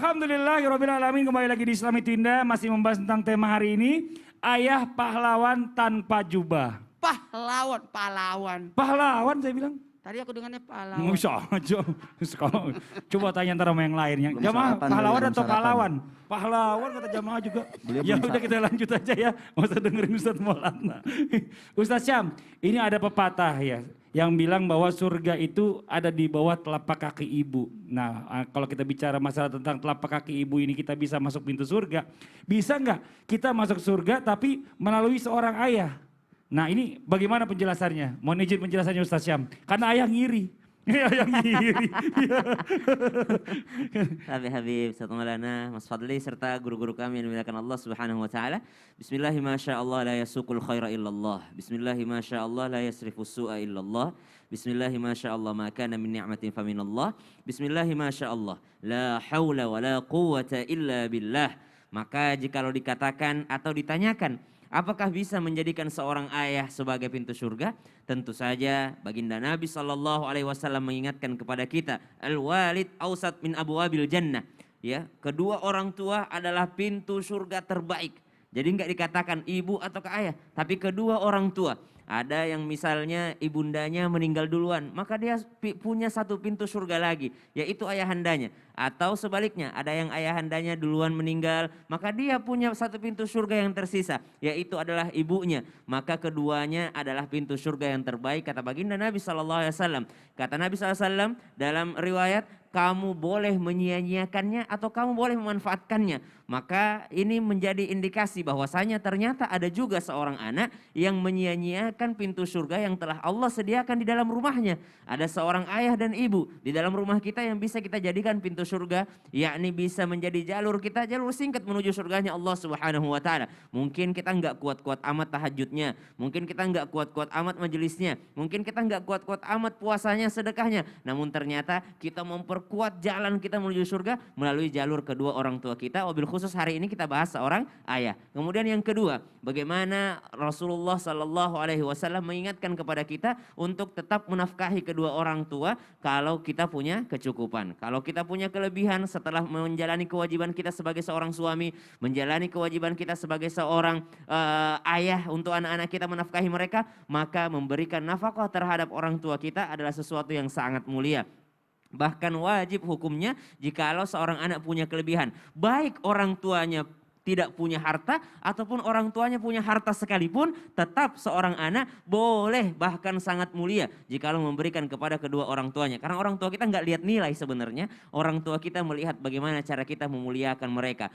Alhamdulillahirabbil alamin, kembali lagi di Islami Tinda, masih membahas tentang tema hari ini, ayah pahlawan tanpa jubah. Pahlawan. Pahlawan saya bilang. Tadi aku dengannya pahlawan. Bisa aja. Coba tanya ntar sama yang lain. Yang jamaah sarapan, pahlawan belum atau sarapan. pahlawan? Pahlawan kata jamaah juga. Beliau Ya belum udah kita lanjut aja ya. Nggak usah dengerin Ustadz Maulana. Ustadz Syam, ini ada pepatah ya. Yang bilang bahwa surga itu ada di bawah telapak kaki ibu. Nah, kalau kita bicara masalah tentang telapak kaki ibu ini, kita bisa masuk pintu surga. Bisa nggak kita masuk surga tapi melalui seorang ayah? Nah, ini bagaimana penjelasannya? Mohon izin penjelasannya Ustaz Syam. Karena ayah ngiri. Ayah ngiri. Habib Ustaz Maulana, Mas Fadli serta guru-guru kami yang dimuliakan Allah Subhanahu wa taala. Bismillahi masyaallah la yasuqul khaira illallah. Bismillahi masyaallah la yasrifus su'a illallah. Bismillahi masyaallah ma kana min ni'matin faminallah. Bismillahi masyaallah la haula wa la quwwata illa billah. Maka jikalau dikatakan atau ditanyakan, apakah bisa menjadikan seorang ayah sebagai pintu surga? Tentu saja baginda Nabi SAW mengingatkan kepada kita, al-walid awsat min abwabil jannah. Ya, kedua orang tua adalah pintu surga terbaik. Jadi enggak dikatakan ibu atau ayah, tapi kedua orang tua. Ada yang misalnya ibundanya meninggal duluan, maka dia punya satu pintu surga lagi, yaitu ayahandanya. Atau sebaliknya, ada yang ayahandanya duluan meninggal, maka dia punya satu pintu surga yang tersisa, yaitu adalah ibunya. Maka keduanya adalah pintu surga yang terbaik, kata baginda Nabi SAW. Kata Nabi SAW dalam riwayat, kamu boleh menyia-nyiakannya atau kamu boleh memanfaatkannya. Maka ini menjadi indikasi bahwasanya ternyata ada juga seorang anak yang menyia-nyiakan pintu surga yang telah Allah sediakan di dalam rumahnya. Ada seorang ayah dan ibu di dalam rumah kita yang bisa kita jadikan pintu surga, yakni bisa menjadi jalur kita, jalur singkat menuju surganya Allah Subhanahu wa taala. Mungkin kita enggak kuat-kuat amat tahajudnya, mungkin kita enggak kuat-kuat amat majelisnya, mungkin kita enggak kuat-kuat amat puasanya, sedekahnya, namun ternyata kita memperkuat jalan kita menuju surga melalui jalur kedua orang tua kita. Wabil khusus hari ini kita bahas seorang ayah. Kemudian yang kedua, bagaimana Rasulullah SAW mengingatkan kepada kita untuk tetap menafkahi kedua orang tua kalau kita punya kecukupan. Kalau kita punya kelebihan setelah menjalani kewajiban kita sebagai seorang suami, menjalani kewajiban kita sebagai seorang ayah untuk anak-anak kita menafkahi mereka, maka memberikan nafkah terhadap orang tua kita adalah sesuatu yang sangat mulia. Bahkan wajib hukumnya jikalau seorang anak punya kelebihan, baik orang tuanya tidak punya harta ataupun orang tuanya punya harta sekalipun, tetap seorang anak boleh bahkan sangat mulia jikalau memberikan kepada kedua orang tuanya. Karena orang tua kita nggak lihat nilai sebenarnya, orang tua kita melihat bagaimana cara kita memuliakan mereka.